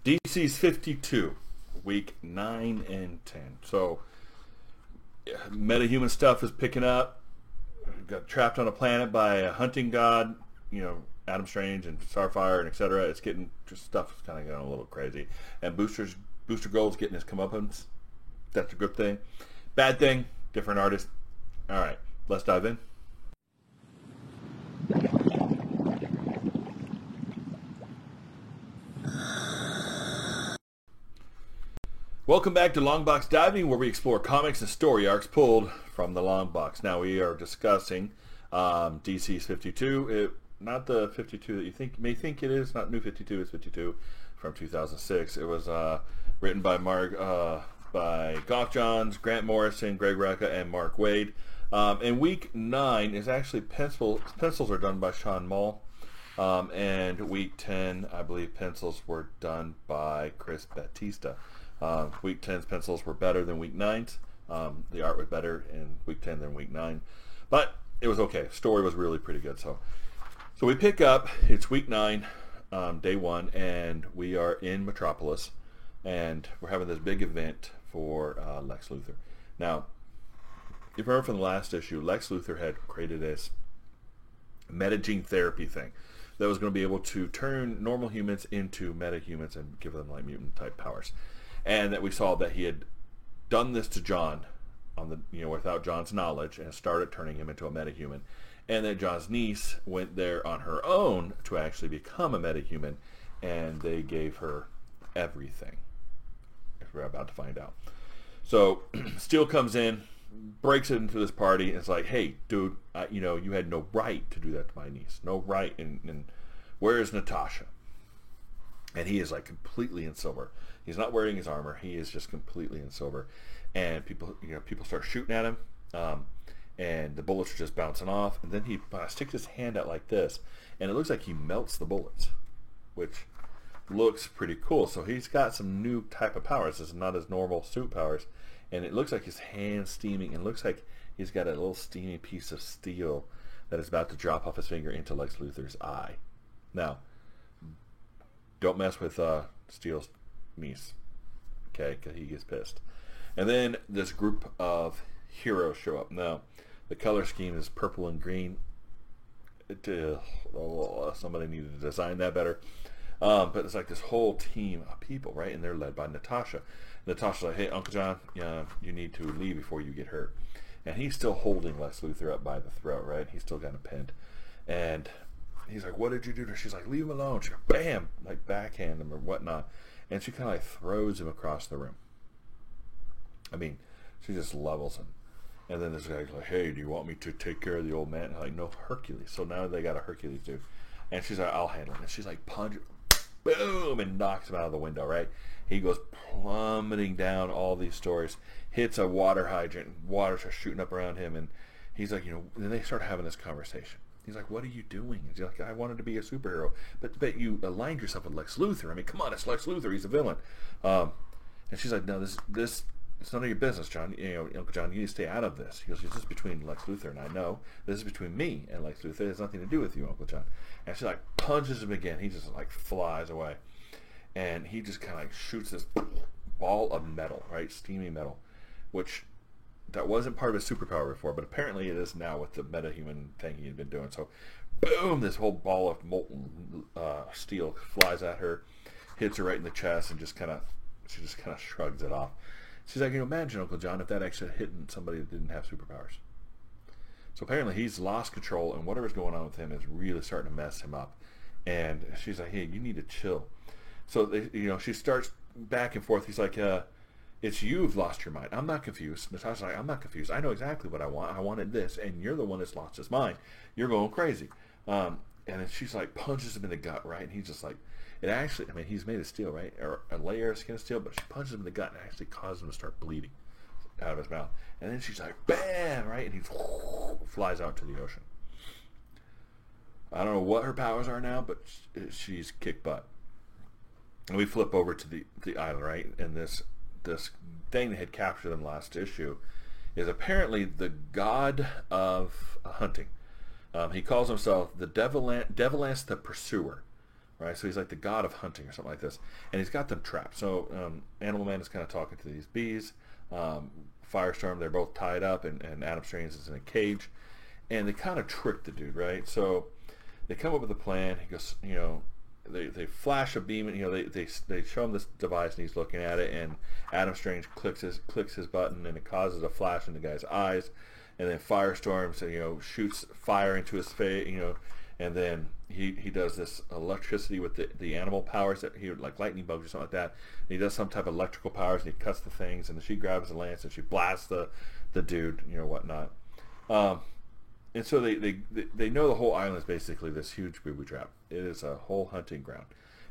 DC's 52, week 9 and 10. So, metahuman stuff is picking up. Got trapped on a planet by a hunting god, Adam Strange and Starfire and etc. It's getting, just stuff is kind of getting a little crazy. And Booster Gold's getting his comeuppance. That's a good thing. Bad thing, different artist. All right, let's dive in. Welcome back to Longbox Diving, where we explore comics and story arcs pulled from the long box. Now we are discussing DC's 52. Not the 52 that you may think it is. Not New 52. It's 52 from 2006. It was written by Geoff Johns, Grant Morrison, Greg Rucka, and Mark Waid. And week 9 is actually pencils are done by Sean Mull. And week 10, I believe pencils were done by Chris Batista. Week 10's pencils were better than week 9's. The art was better in week 10 than week 9. But it was okay. Story was really pretty good. So we pick up, it's week 9, day 1, and we are in Metropolis. And we're having this big event for Lex Luthor. Now, if you remember from the last issue, Lex Luthor had created this metagene therapy thing that was going to be able to turn normal humans into metahumans and give them like mutant type powers. And that we saw that he had done this to John on the without John's knowledge and started turning him into a metahuman. And then John's niece went there on her own to actually become a metahuman, and they gave her everything. If we're about to find out. So Steel comes in, breaks into this party, and it's like, hey, dude, you had no right to do that to my niece. No right. And where is Natasha? And he is like completely in silver. He's not wearing his armor. He is just completely in silver. And people start shooting at him. And the bullets are just bouncing off. And then he sticks his hand out like this. And it looks like he melts the bullets, which looks pretty cool. So he's got some new type of powers. This is not his normal suit powers. And it looks like his hand's steaming. And it looks like he's got a little steamy piece of steel that is about to drop off his finger into Lex Luthor's eye. Now, don't mess with Steel's niece, okay, because he gets pissed. And then this group of heroes show up. Now, the color scheme is purple and green. Somebody needed to design that better. But it's like this whole team of people, right? And they're led by Natasha. Natasha's like, hey, Uncle John, you need to leave before you get hurt. And he's still holding Lex Luthor up by the throat, right? He's still got him pinned. And he's like, what did you do to her? She's like, leave him alone. She's like, bam, like backhand him or whatnot. And she kind of like throws him across the room. I mean, she just levels him. And then this guy's like, hey, do you want me to take care of the old man? And I'm like, no, Hercules. So now they got a Hercules dude. And she's like, I'll handle it. And she's like, punch, boom, and knocks him out of the window, right? He goes plummeting down all these stories, hits a water hydrant, water starts shooting up around him. And he's like, then they start having this conversation. He's like, what are you doing? He's like, I wanted to be a superhero. But you aligned yourself with Lex Luthor. I mean, come on, it's Lex Luthor. He's a villain. And she's like, no, this it's none of your business, John. Uncle John, you need to stay out of this. He goes, this is between Lex Luthor and I. No, this is between me and Lex Luthor. It has nothing to do with you, Uncle John. And she like punches him again. He just like flies away. And he just kind of like shoots this ball of metal, right? Steamy metal, which that wasn't part of his superpower before, but apparently it is now with the metahuman thing he had been doing. So, boom, this whole ball of molten steel flies at her, hits her right in the chest, and she just kind of shrugs it off. She's like, imagine, Uncle John, if that actually hit somebody that didn't have superpowers. So apparently he's lost control, and whatever's going on with him is really starting to mess him up. And she's like, hey, you need to chill. So, she starts back and forth. He's like, it's you've lost your mind. I'm not confused. Natasha's like, I'm not confused. I know exactly what I want. I wanted this, and you're the one that's lost his mind. You're going crazy. And then she's like, punches him in the gut, right? And he's just like, he's made of steel, right? Or a layer of skin of steel, but she punches him in the gut and actually causes him to start bleeding out of his mouth. And then she's like, bam, right? And he flies out to the ocean. I don't know what her powers are now, but she's kicked butt. And we flip over to the island, right? And this thing that had captured them last issue is apparently the god of hunting. He calls himself the Devilance the Pursuer, right? So he's like the god of hunting or something like this, and he's got them trapped. So Animal Man is kind of talking to these bees. Firestorm, they're both tied up, and Adam Strange is in a cage, and they kind of trick the dude, right? So they come up with a plan. He goes, they flash a beam, and they show him this device, and he's looking at it, and Adam Strange clicks his button, and it causes a flash in the guy's eyes, and then Firestorm, shoots fire into his face, and then he does this electricity with the animal powers that he like lightning bugs or something like that. And he does some type of electrical powers, and he cuts the things, and she grabs the lance and she blasts the dude, whatnot. And so they know the whole island is basically this huge booby trap. It is a whole hunting ground.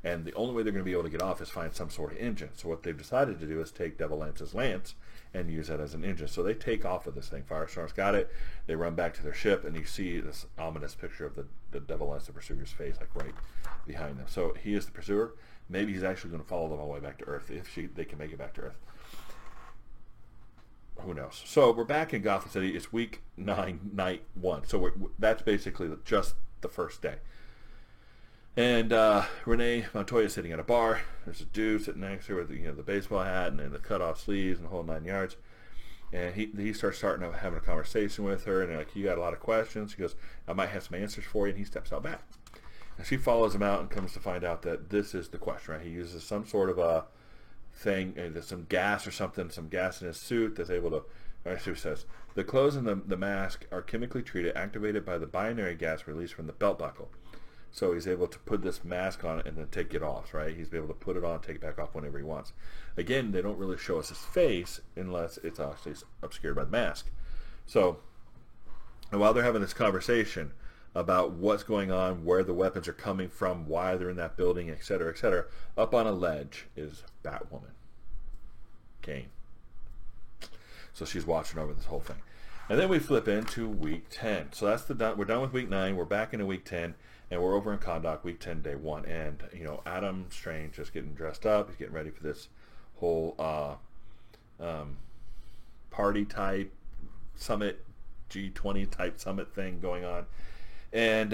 And the only way they're going to be able to get off is find some sort of engine. So what they've decided to do is take Devil Lance's lance and use that as an engine. So they take off with this thing. Firestorm's got it. They run back to their ship, and you see this ominous picture of the Devil Lance, the pursuer's face, like right behind them. So he is the pursuer. Maybe he's actually going to follow them all the way back to Earth if they can make it back to Earth. Who knows? So we're back in Gotham City. It's week 9, night 1. So that's basically just the first day. And Renee Montoya is sitting at a bar. There's a dude sitting next to her with the baseball hat and the cut-off sleeves and the whole 9 yards. And he starts having a conversation with her, and they're like, you got a lot of questions. He goes, I might have some answers for you, and he steps out back. And she follows him out and comes to find out that this is the question, right? He uses some sort of a thing, there's some gas or something, some gas in his suit that's able to, actually says, the clothes and the mask are chemically treated, activated by the binary gas released from the belt buckle. So he's able to put this mask on and then take it off, right? He's able to put it on, take it back off whenever he wants. Again, they don't really show us his face unless it's actually obscured by the mask. So, and while they're having this conversation about what's going on, where the weapons are coming from, why they're in that building, etc., up on a ledge is Batwoman, Kane. So she's watching over this whole thing. And then we flip into week 10. So that's we're done with week 9. We're back into week 10. And we're over in Kahndaq, week 10, day 1. And, Adam Strange is getting dressed up. He's getting ready for this whole party type summit, G20 type summit thing going on. And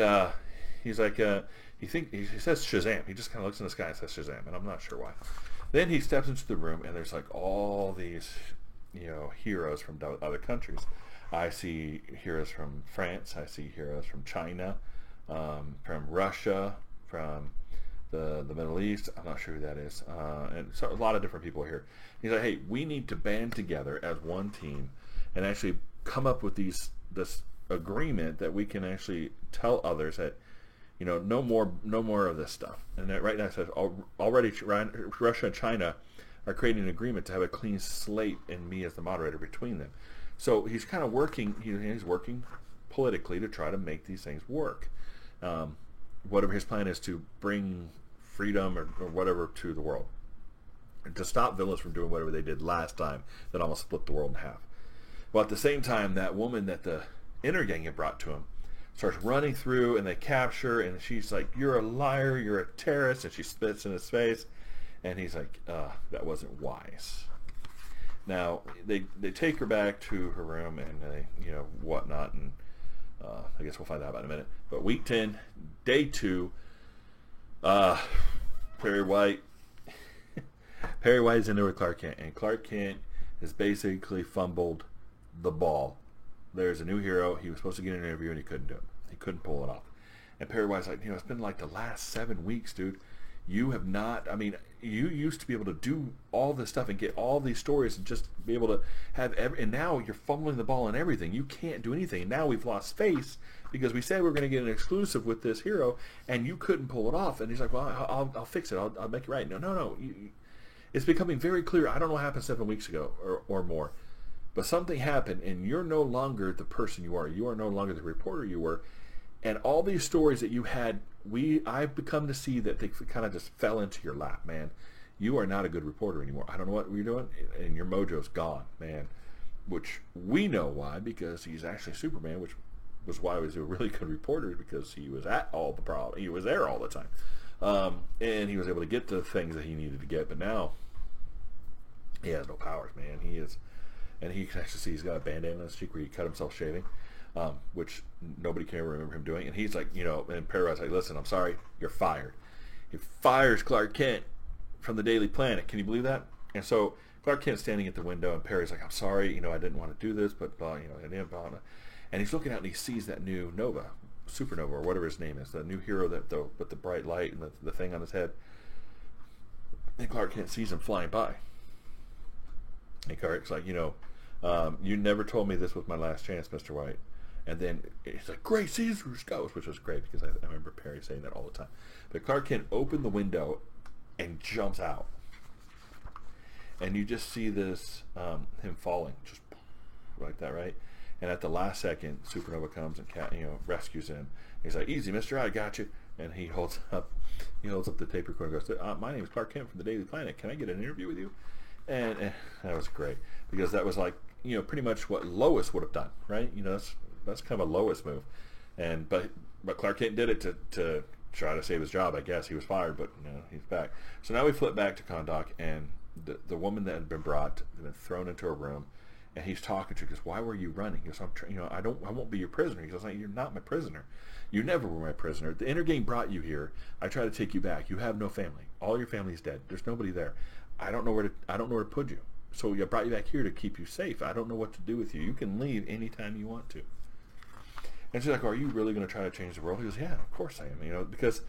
he's like, he says Shazam. He just kind of looks in the sky and says Shazam. And I'm not sure why. Then he steps into the room, and there's like all these, heroes from other countries. I see heroes from France. I see heroes from China. From Russia, from the Middle East. I'm not sure who that is. And so a lot of different people here. He's like, hey, we need to band together as one team and actually come up with this agreement that we can actually tell others that, no more of this stuff. And that right now it says already Russia and China are creating an agreement to have a clean slate and me as the moderator between them. So he's kind of working, he's working politically to try to make these things work. Whatever his plan is to bring freedom or whatever to the world, and to stop villains from doing whatever they did last time that almost split the world in half. Well, at the same time, that woman that the inner gang had brought to him starts running through, and they capture, and she's like, you're a liar, you're a terrorist, and she spits in his face, and he's like, that wasn't wise. Now they take her back to her room, and they whatnot, and I guess we'll find out about in a minute. But week 10, day 2, Perry White is in there with Clark Kent, and Clark Kent has basically fumbled the ball. There's a new hero. He was supposed to get an interview, and he couldn't do it. He couldn't pull it off. And Perry White's like, it's been like the last 7 weeks, dude. You have not, you used to be able to do all this stuff and get all these stories and just be able to have and now you're fumbling the ball on everything. You can't do anything. And now we've lost face because we said we were going to get an exclusive with this hero, and you couldn't pull it off. And he's like, well, I'll fix it. I'll make it right. No. It's becoming very clear. I don't know what happened 7 weeks ago or more, but something happened, and you're no longer the person you are. You are no longer the reporter you were. And all these stories that you had, I've become to see that they kind of just fell into your lap, man. You are not a good reporter anymore. I don't know what you're doing, and your mojo's gone, man. Which we know why, because he's actually Superman, which was why he was a really good reporter, because he was at all the problem. He was there all the time. And he was able to get the things that he needed to get, but now he has no powers, man. He is, and he can actually see he's got a band-aid on his cheek where he cut himself shaving. Which nobody can ever remember him doing. And he's like, and Perry White's like, listen, I'm sorry, you're fired. He fires Clark Kent from the Daily Planet. Can you believe that? And so Clark Kent's standing at the window, and Perry's like, I'm sorry, I didn't want to do this, but, I didn't, blah, blah. And he's looking out, and he sees that new Nova, Supernova, or whatever his name is, the new hero with the bright light and the thing on his head. And Clark Kent sees him flying by. And Clark's like, you never told me this was my last chance, Mr. White. And then he's like, Great Caesar's ghost, which was great because I remember Perry saying that all the time. But Clark Kent opened the window and jumps out. And you just see this, him falling, just like that, right? And at the last second, Supernova comes and rescues him. He's like, "Easy, mister, I got you." And he holds up the tape recorder and goes, "My name is Clark Kent from the Daily Planet. Can I get an interview with you?" And that was great because that was like, pretty much what Lois would have done, right? That's kind of a Lois move. But Clark Kent did it to try to save his job. I guess he was fired, but he's back. So now we flip back to Kahndaq, and the woman that had been thrown into a room. And he's talking to her. He goes, "Why were you running?" He goes, I won't be your prisoner." He goes, "You're not my prisoner. You never were my prisoner. The Intergame brought you here. I try to take you back. You have no family. All your family's dead. There's nobody there. I don't know where to put you. So I brought you back here to keep you safe. I don't know what to do with you. You can leave anytime you want to." And she's like, "Are you really going to try to change the world?" He goes, "Yeah, of course I am. Because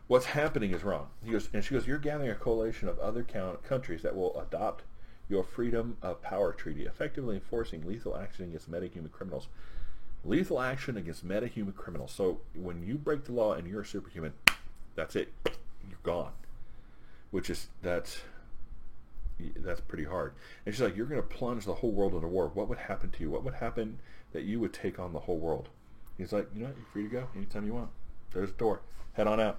what's happening is wrong." He goes, and she goes, "You're gathering a coalition of other countries that will adopt your freedom of power treaty, effectively enforcing lethal action against metahuman criminals." Lethal action against metahuman criminals. So when you break the law and you're a superhuman, that's it. You're gone. That's pretty hard. And she's like, "You're going to plunge the whole world into war. What would happen to you? What would happen that you would take on the whole world?" He's like, "You're free to go anytime you want. There's a door. Head on out."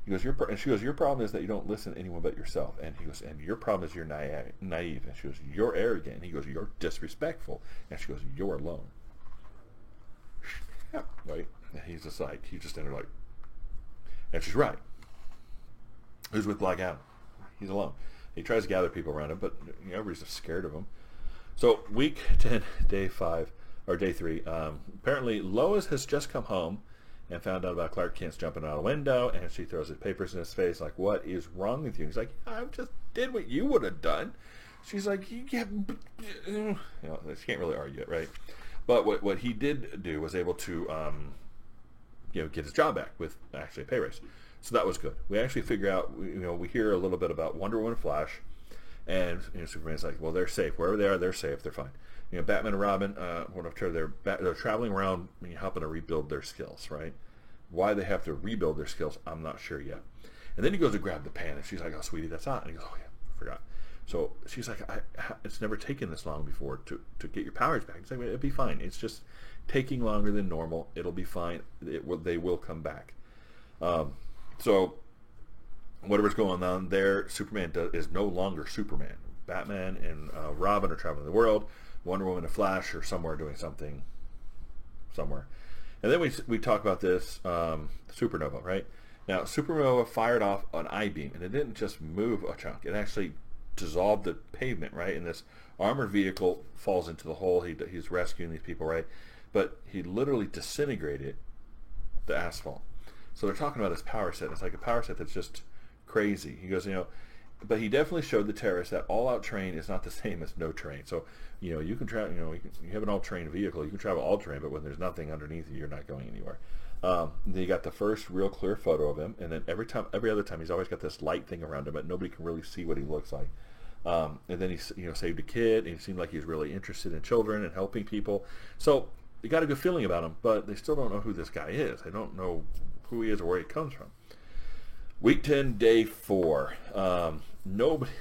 He goes, and she goes, "Your problem is that you don't listen to anyone but yourself." And he goes, "And your problem is you're naive." And she goes, "You're arrogant." And he goes, "You're disrespectful." And she goes, "You're alone." Yeah, right? And he's just standing there like, and she's right. Who's with Black Adam? He's alone. He tries to gather people around him, but everybody's just scared of him. So week 10, day 5, or day 3, apparently Lois has just come home and found out about Clark Kent's jumping out a window, and she throws his papers in his face like, "What is wrong with you?" And he's like, "I just did what you would have done." She's like, "Yeah," she can't really argue it, right? But what he did do was able to, get his job back with actually a pay raise. So that was good. We actually figure out, we hear a little bit about Wonder Woman and Flash, and Superman's like, well, they're safe. Wherever they are, they're safe. They're fine. Batman and Robin, they're traveling around helping to rebuild their skills, right? Why they have to rebuild their skills, I'm not sure yet. And then he goes to grab the pen, and she's like, "Oh, sweetie, that's hot." And he goes, "Oh, yeah, I forgot." So she's like, "It's never taken this long before to get your powers back." He's like, "It'll be fine. It's just taking longer than normal. It'll be fine. They will come back." So whatever's going on there, Superman is no longer Superman. Batman and Robin are traveling the world. Wonder Woman and Flash are somewhere doing something somewhere. And then we talk about this supernova, right? Now, supernova fired off an I-beam, and it didn't just move a chunk. It actually dissolved the pavement, right? And this armored vehicle falls into the hole. He's rescuing these people, right? But he literally disintegrated the asphalt. So they're talking about his power set. It's like a power set that's just crazy. He goes, but he definitely showed the terrorists that all-out terrain is not the same as no terrain. So, you can travel, you have an all-terrain vehicle, you can travel all-terrain, but when there's nothing underneath you, you're not going anywhere. Then you got the first real clear photo of him, and then every other time, he's always got this light thing around him, but nobody can really see what he looks like. And then he, saved a kid, and he seemed like he was really interested in children and helping people. So you got a good feeling about him, but they still don't know who this guy is. They don't know who he is or where he comes from. Week 10, day 4. Nobody,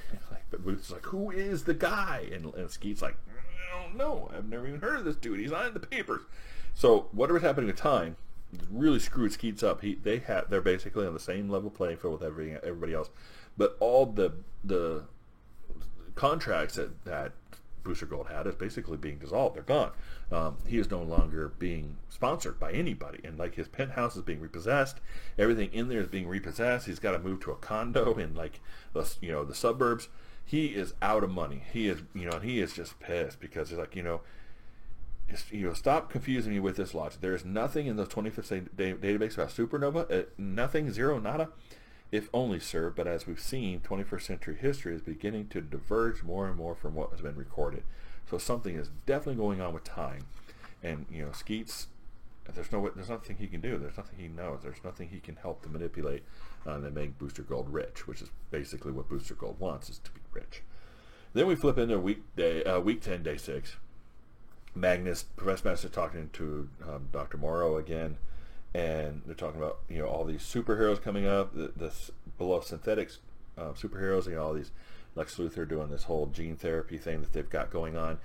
but Booth's like, "Who is the guy?" And Skeet's like, "I don't know. I've never even heard of this dude. He's not in the papers." So whatever's happening at the time really screwed Skeets up. They're basically on the same level playing field with everybody else, but all the contracts that Booster Gold had is basically being dissolved. They're gone. He is no longer being sponsored by anybody, and like his penthouse is being repossessed. Everything in there is being repossessed. He's got to move to a condo in the suburbs. He is out of money. He is just pissed because he's like, stop confusing me with this logic. There is nothing in the 25th database about supernova. Nothing, zero, nada. if only serve, but as we've seen, 21st century history is beginning to diverge more and more from what has been recorded. So something is definitely going on with time. And, Skeets, there's nothing he can do. There's nothing he knows. There's nothing he can help to manipulate that make Booster Gold rich, which is basically what Booster Gold wants, is to be rich. Then we flip into week 10, day 6. Magnus, Professor Magnus is talking to Dr. Morrow again, and they're talking about all these superheroes coming up, the below synthetic superheroes, all these Lex Luthor doing this whole gene therapy thing that they've got going on,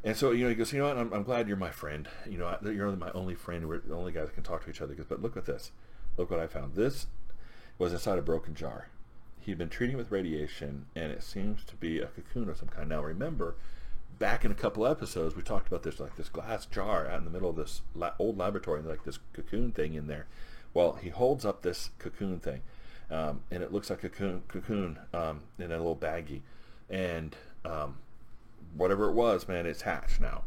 and so he goes, what, I'm glad you're my friend. You're my only friend. We're the only guys that can talk to each other. He goes, but look at this. Look what I found. This was inside a broken jar. He'd been treating with radiation, and it seems to be a cocoon of some kind. Now remember, back in a couple episodes, we talked about this, like this glass jar out in the middle of this old laboratory, and like this cocoon thing in there. Well, he holds up this cocoon thing, and it looks like a cocoon in a little baggie, and whatever it was, man, it's hatched now,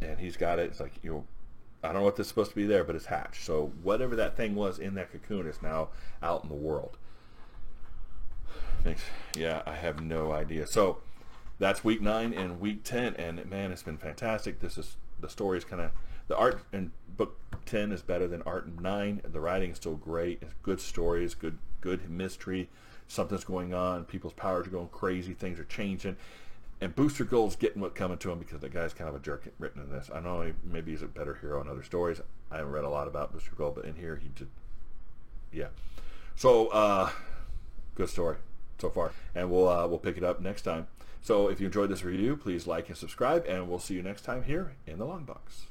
and he's got it. It's like, I don't know what this is supposed to be there, but it's hatched. So whatever that thing was in that cocoon is now out in the world. Yeah, I have no idea. So that's week 9 and week 10, and man, it's been fantastic. The story is kind of, the art in book 10 is better than art in 9. The writing is still great. It's good stories, good mystery. Something's going on. People's powers are going crazy. Things are changing. And Booster Gold's getting what's coming to him because the guy's kind of a jerk written in this. I know maybe he's a better hero in other stories. I haven't read a lot about Booster Gold, but in here he just, yeah. So, good story so far, and we'll pick it up next time. So if you enjoyed this review, please like and subscribe, and we'll see you next time here in the Long Box.